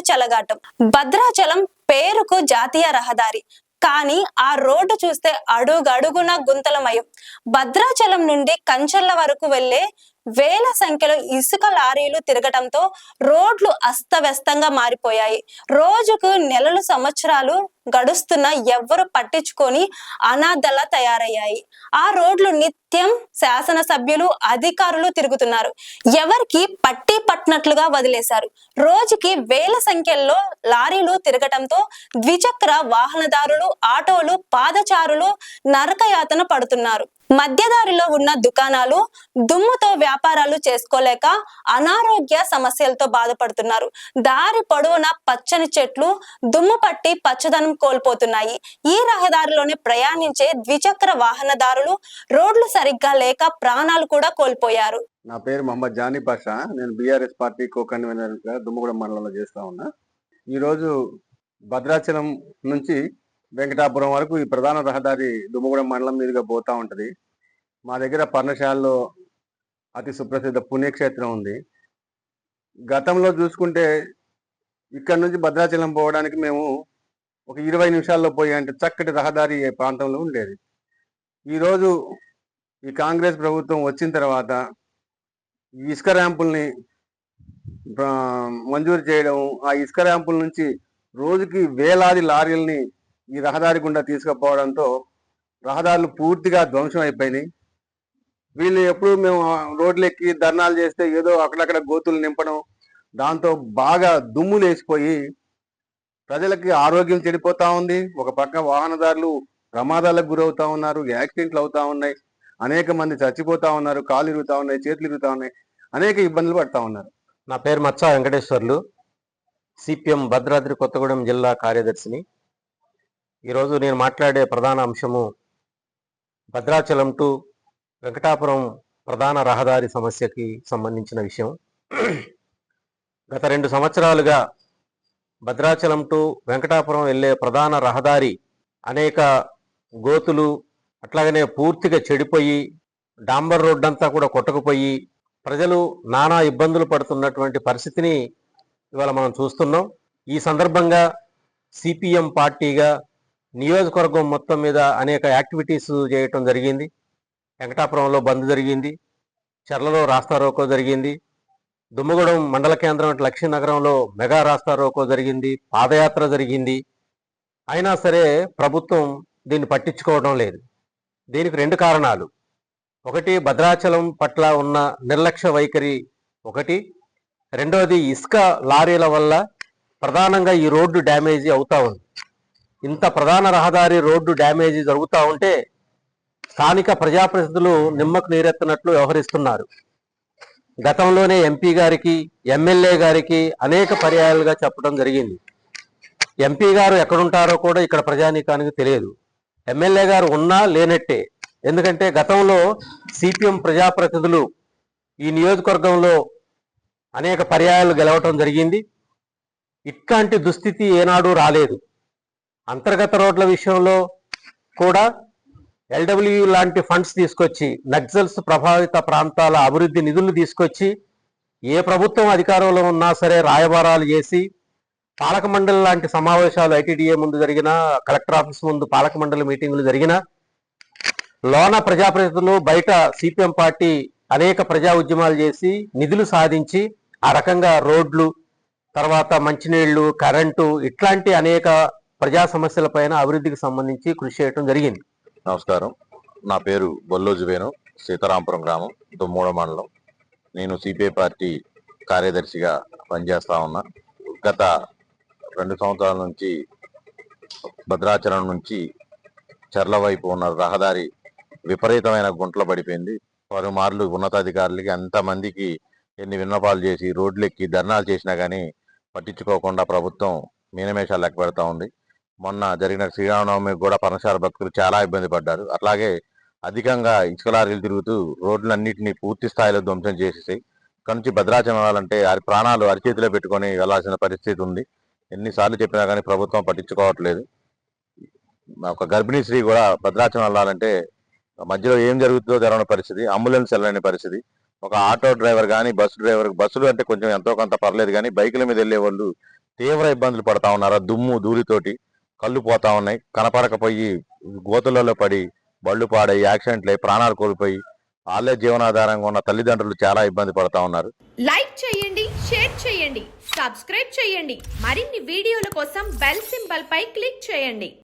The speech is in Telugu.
చెలగాటం. భద్రాచలం పేరుకు జాతీయ రహదారి, కానీ ఆ రోడ్డు చూస్తే అడుగడుగున గుంతలమయం. భద్రాచలం నుండి కంచర్ల వరకు వెళ్లే వేల సంఖ్యలో ఇసుక లారీలు తిరగటంతో రోడ్లు అస్తవ్యస్తంగా మారిపోయాయి. రోజుకు నెలలు సంవత్సరాలు గడుస్తున్నా ఎవ్వరు పట్టించుకొని అనాథలా తయారయ్యాయి. ఆ రోడ్లు నిత్యం శాసనసభ్యులు, అధికారులు తిరుగుతున్నారు. ఎవరికి పట్టి పట్టినట్లుగా వదిలేశారు. రోజుకి వేల సంఖ్యలో లారీలు తిరగటంతో ద్విచక్ర వాహనదారులు, ఆటోలు, పాదచారులు నరకయాతన పడుతున్నారు. మధ్యదారిలో ఉన్న దుకాణాలు దుమ్ముతో వ్యాపారాలు చేసుకోలేక అనారోగ్య సమస్యలతో బాధపడుతున్నారు. దారి పొడవునా పచ్చని చెట్లు దుమ్ము పట్టి పచ్చదనం కోల్పోతున్నాయి. ఈ రహదారిలోనే ప్రయాణించే ద్విచక్ర వాహనదారులు రోడ్లు సరిగ్గా లేక ప్రాణాలు కూడా కోల్పోయారు. నా పేరు మహమ్మద్ జానీ పాషా. నేను బీఆర్ఎస్ పార్టీ కో కన్వీనర్ గా దుమ్మగూడెం మండలంలో చేస్తా ఉన్నా. ఈరోజు భద్రాచలం నుంచి వెంకటాపురం వరకు ఈ ప్రధాన రహదారి దుమ్మగూడెం మండలం మీదుగా పోతా ఉంటది. మా దగ్గర పర్ణశాలలో అతి సుప్రసిద్ధ పుణ్యక్షేత్రం ఉంది. గతంలో చూసుకుంటే ఇక్కడ నుంచి భద్రాచలం పోవడానికి మేము ఒక 20 నిమిషాల్లో పోయే అంటే చక్కటి రహదారి ప్రాంతంలో ఉండేది. ఈరోజు ఈ కాంగ్రెస్ ప్రభుత్వం వచ్చిన తర్వాత ఈ ఇసుక ర్యాంపుల్ని మంజూరు చేయడం, ఆ ఇసుక ర్యాంపుల నుంచి రోజుకి వేలాది లారీలని ఈ రహదారి గుండా తీసుకుపోవడంతో రహదారులు పూర్తిగా ధ్వంసం అయిపోయినాయి. వీళ్ళు ఎప్పుడు మేము రోడ్లు ఎక్కి ధర్నాలు చేస్తే ఏదో అక్కడక్కడ గోతులు నింపడం, దాంతో బాగా దుమ్ము లేచిపోయి ప్రజలకి ఆరోగ్యం చెడిపోతా ఉంది. ఒక పక్క వాహనదారులు ప్రమాదాలకు గురవుతా ఉన్నారు, యాక్సిడెంట్లు అవుతా ఉన్నాయి, అనేక మంది చచ్చిపోతా ఉన్నారు, కాళ్ళు ఇరుగుతా ఉన్నాయి, చేతులు ఇరుగుతా ఉన్నాయి, అనేక ఇబ్బందులు పడతా ఉన్నారు. నా పేరు మచ్చా వెంకటేశ్వర్లు, సిపిఎం భద్రాద్రి కొత్తగూడెం జిల్లా కార్యదర్శిని. ఈరోజు నేను మాట్లాడే ప్రధాన అంశము భద్రాచలం టు వెంకటాపురం ప్రధాన రహదారి సమస్యకి సంబంధించిన విషయం. గత 2 సంవత్సరాలుగా భద్రాచలం టు వెంకటాపురం వెళ్ళే ప్రధాన రహదారి అనేక గోతులు, అట్లాగనే పూర్తిగా చెడిపోయి డాంబర్ రోడ్ అంతా కూడా కొట్టకపోయి ప్రజలు నానా ఇబ్బందులు పడుతున్నటువంటి పరిస్థితిని ఇవాళ మనం చూస్తున్నాం. ఈ సందర్భంగా సిపిఎం పార్టీగా నియోజకవర్గం మొత్తం మీద అనేక యాక్టివిటీస్ చేయటం జరిగింది. వెంకటాపురంలో బంద్ జరిగింది, చర్లలో రాస్తారోకో జరిగింది, దుమ్మగూడెం మండల కేంద్రం లక్ష్మీనగరంలో మెగా రాస్తారోకో జరిగింది, పాదయాత్ర జరిగింది. అయినా సరే ప్రభుత్వం దీన్ని పట్టించుకోవడం లేదు. దీనికి 2 కారణాలు. ఒకటి, భద్రాచలం పట్ల ఉన్న నిర్లక్ష్య వైఖరి ఒకటి. రెండోది, ఇసుక లారీల వల్ల ప్రధానంగా ఈ రోడ్డు డ్యామేజీ అవుతా ఉంది. ఇంత ప్రధాన రహదారి రోడ్డు డ్యామేజీ జరుగుతూ ఉంటే స్థానిక ప్రజాప్రతినిధులు నిమ్మకు నీరెత్తినట్లు వ్యవహరిస్తున్నారు. గతంలోనే ఎంపీ గారికి, ఎమ్మెల్యే గారికి అనేక పర్యాయాలుగా చెప్పడం జరిగింది. ఎంపీ గారు ఎక్కడుంటారో కూడా ఇక్కడ ప్రజానీకానికి తెలియదు. ఎమ్మెల్యే గారు ఉన్నా లేనట్టే. ఎందుకంటే గతంలో సిపిఎం ప్రజాప్రతినిధులు ఈ నియోజకవర్గంలో అనేక పర్యాయాలు గెలవటం జరిగింది. ఇట్లాంటి దుస్థితి ఏనాడు రాలేదు. అంతర్గత రోడ్ల విషయంలో కూడా ఎల్డబ్ల్యూ లాంటి ఫండ్స్ తీసుకొచ్చి, నక్సల్స్ ప్రభావిత ప్రాంతాల అభివృద్ధి నిధులు తీసుకొచ్చి, ఏ ప్రభుత్వం అధికారంలో ఉన్నా సరే రాయబారాలు చేసి, పాలక మండలి లాంటి సమావేశాలు ఐటీడీఏ ముందు జరిగిన, కలెక్టర్ ఆఫీస్ ముందు పాలక మండలి మీటింగులు జరిగిన, లోన ప్రజాప్రతినిధులు, బయట సిపిఎం పార్టీ అనేక ప్రజా ఉద్యమాలు చేసి నిధులు సాధించి ఆ రకంగా రోడ్లు, తర్వాత మంచినీళ్లు, కరెంటు, ఇట్లాంటి అనేక ప్రజా సమస్యలపైన అభివృద్ధికి సంబంధించి కృషి చేయడం జరిగింది. నమస్కారం. నా పేరు బొల్లోజు వేణు, సీతారాంపురం గ్రామం, దుమ్మగూడెం మండలం. నేను సిపిఐ పార్టీ కార్యదర్శిగా పనిచేస్తా ఉన్నా. గత 2 సంవత్సరాల నుంచి భద్రాచలం నుంచి చర్ల వైపు ఉన్న రహదారి విపరీతమైన గుంటలు పడిపోయింది. పలుమార్లు ఉన్నతాధికారులకి ఎంతమందికి ఎన్ని విన్నపాలు చేసి రోడ్లెక్కి ధర్నాలు చేసినా కానీ పట్టించుకోకుండా ప్రభుత్వం మీనమేషాలు లెక్క పెడతా ఉంది. మొన్న జరిగిన శ్రీరామనవమికి కూడా పర్ణశాల భక్తులు చాలా ఇబ్బంది పడ్డారు. అట్లాగే అధికంగా ఇసుక లారీలు తిరుగుతూ రోడ్లన్నింటినీ పూర్తి స్థాయిలో ధ్వంసం చేసేసాయి. ఇక్కడ నుంచి భద్రాచలం వెళ్ళాలంటే ప్రాణాలు అరిచేతిలో పెట్టుకొని వెళ్లాల్సిన పరిస్థితి ఉంది. ఎన్నిసార్లు చెప్పినా కానీ ప్రభుత్వం పట్టించుకోవట్లేదు. ఒక గర్భిణీ స్త్రీ కూడా భద్రాచలం వెళ్ళాలంటే మధ్యలో ఏం జరుగుతుందో తెలవని పరిస్థితి, అంబులెన్స్ వెళ్ళని పరిస్థితి. ఒక ఆటో డ్రైవర్ కానీ, బస్సు డ్రైవర్, బస్సులు అంటే కొంచెం ఎంతో కొంత పర్లేదు కానీ బైకుల మీద వెళ్ళే వాళ్ళు తీవ్ర ఇబ్బందులు పడతా ఉన్నారు. దుమ్ము ధూళితోటి కళ్ళు పోతా ఉన్నాయి, కనపడకపోయి గోతులలో పడి బళ్ళు పాడై యాక్సిడెంట్లు అయి ప్రాణాలు కోల్పోయి వాళ్ళే జీవనాధారంగా ఉన్న తల్లిదండ్రులు చాలా ఇబ్బంది పడతా ఉన్నారు. లైక్ చేయండి, షేర్ చేయండి, సబ్స్క్రైబ్ చేయండి. మరిన్ని వీడియోల కోసం బెల్ సింబల్ పై క్లిక్ చేయండి.